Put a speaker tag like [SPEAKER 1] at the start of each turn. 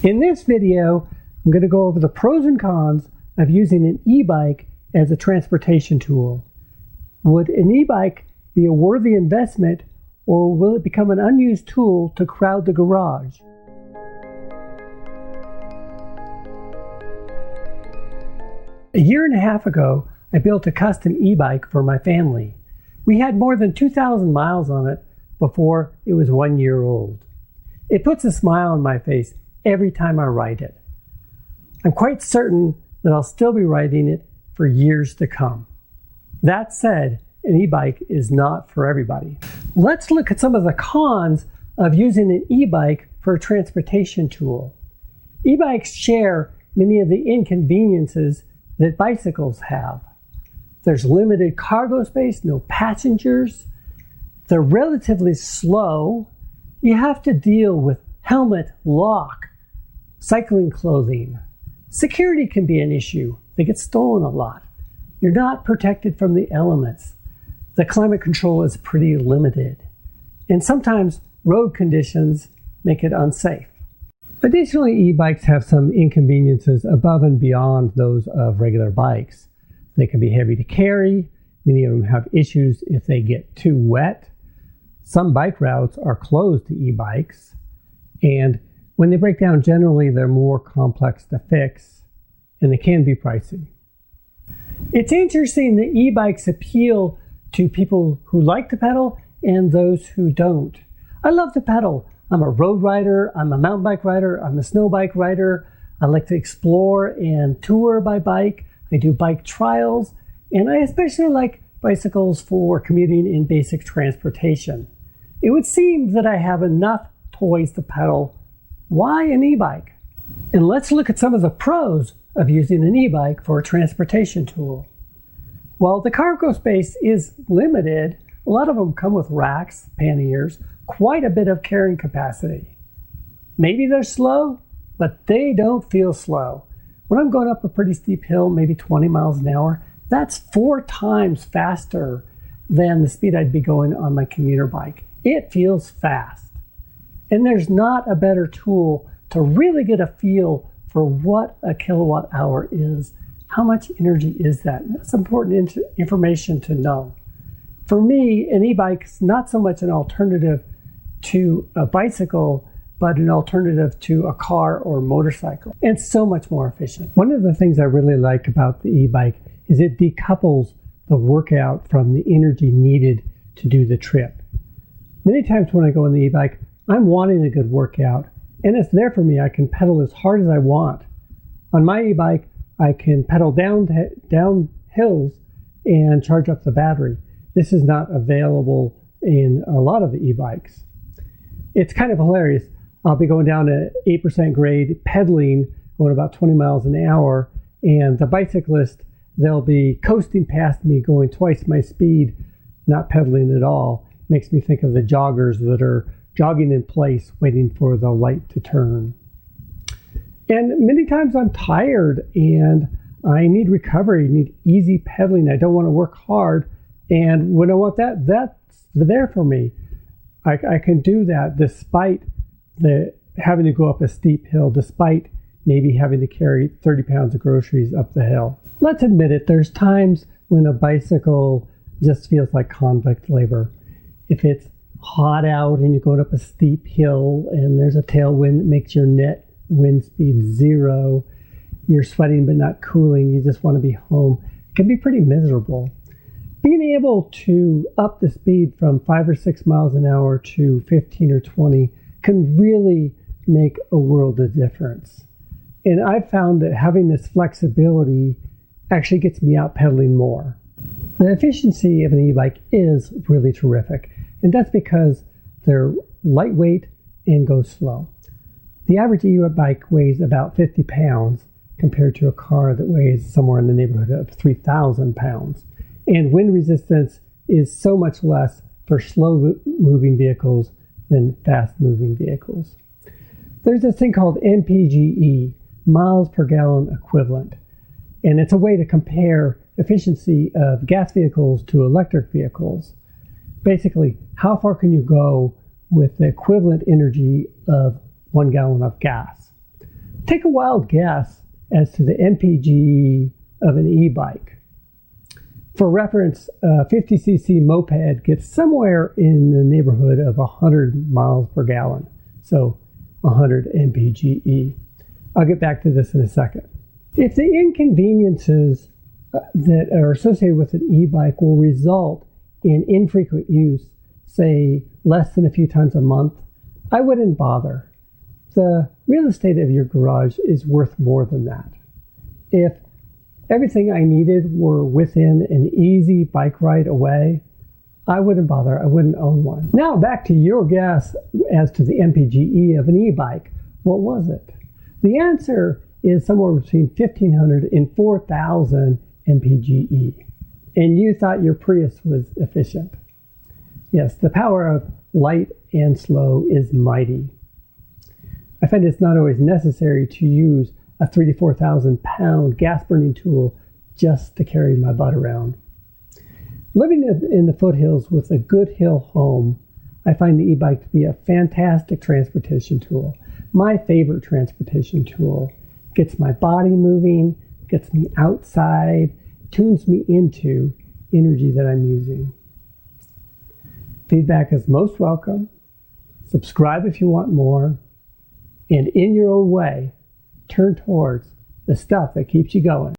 [SPEAKER 1] In this video, I'm going to go over the pros and cons of using an e-bike as a transportation tool. Would an e-bike be a worthy investment, or will it become an unused tool to crowd the garage? A year and a half ago, I built a custom e-bike for my family. We had more than 2,000 miles on it before it was 1 year old. It puts a smile on my face every time I ride it. I'm quite certain that I'll still be riding it for years to come. That said, an e-bike is not for everybody. Let's look at some of the cons of using an e-bike for a transportation tool. E-bikes share many of the inconveniences that bicycles have. There's limited cargo space, no passengers. They're relatively slow. You have to deal with helmet, lock, cycling clothing. Security can be an issue. They get stolen a lot. You're not protected from the elements. The climate control is pretty limited. And sometimes road conditions make it unsafe. Additionally, e-bikes have some inconveniences above and beyond those of regular bikes. They can be heavy to carry. Many of them have issues if they get too wet. Some bike routes are closed to e-bikes. And when they break down, generally they're more complex to fix, and they can be pricey. It's interesting that e-bikes appeal to people who like to pedal and those who don't. I love to pedal. I'm a road rider, I'm a mountain bike rider, I'm a snow bike rider. I like to explore and tour by bike. I do bike trials, and I especially like bicycles for commuting in basic transportation. It would seem that I have enough toys to pedal. Why an e-bike? And let's look at some of the pros of using an e-bike for a transportation tool. While the cargo space is limited, a lot of them come with racks, panniers, quite a bit of carrying capacity. Maybe they're slow, but they don't feel slow. When I'm going up a pretty steep hill, maybe 20 miles an hour, that's 4 times faster than the speed I'd be going on my commuter bike. It feels fast. And there's not a better tool to really get a feel for what a kilowatt hour is. How much energy is that? And that's important information to know. For me, an e-bike is not so much an alternative to a bicycle, but an alternative to a car or motorcycle, and so much more efficient. One of the things I really like about the e-bike is it decouples the workout from the energy needed to do the trip. Many times when I go on the e-bike, I'm wanting a good workout, and it's there for me. I can pedal as hard as I want. On my e-bike, I can pedal down hills and charge up the battery. This is not available in a lot of the e-bikes. It's kind of hilarious. I'll be going down at 8% grade, pedaling, going about 20 miles an hour, and the bicyclist, they'll be coasting past me going twice my speed, not pedaling at all. Makes me think of the joggers that are jogging in place, waiting for the light to turn. And many times I'm tired and I need recovery, need easy pedaling. I don't want to work hard. And when I want that, that's there for me. I can do that despite having to go up a steep hill, despite maybe having to carry 30 pounds of groceries up the hill. Let's admit it, there's times when a bicycle just feels like convict labor. If it's hot out and you're going up a steep hill and there's a tailwind that makes your net wind speed 0, you're sweating but not cooling, you just want to be home, it can be pretty miserable. Being able to up the speed from 5 or 6 miles an hour to 15 or 20 can really make a world of difference. And I've found that having this flexibility actually gets me out pedaling more. The efficiency of an e-bike is really terrific, and that's because they're lightweight and go slow. The average e-bike weighs about 50 pounds compared to a car that weighs somewhere in the neighborhood of 3,000 pounds. And wind resistance is so much less for slow-moving vehicles than fast-moving vehicles. There's this thing called MPGE, miles per gallon equivalent, and it's a way to compare efficiency of gas vehicles to electric vehicles. Basically, how far can you go with the equivalent energy of 1 gallon of gas? Take a wild guess as to the MPGE of an e-bike. For reference, a 50cc moped gets somewhere in the neighborhood of 100 miles per gallon, so 100 mpge. I'll get back to this in a second. If the inconveniences that are associated with an e-bike will result in infrequent use, say less than a few times a month, I wouldn't bother. The real estate of your garage is worth more than that. If everything I needed were within an easy bike ride away, I wouldn't bother. I wouldn't own one. Now back to your guess as to the MPGE of an e-bike. What was it? The answer is somewhere between 1,500 and 4,000 mpge. And you thought your Prius was efficient. Yes, the power of light and slow is mighty. I find it's not always necessary to use a 3,000 to 4,000 pound gas burning tool just to carry my butt around. Living in the foothills with a good hill home, I find the e-bike to be a fantastic transportation tool. My favorite transportation tool. Gets my body moving, gets me outside, tunes me into energy that I'm using. Feedback is most welcome. Subscribe if you want more. And in your own way, turn towards the stuff that keeps you going.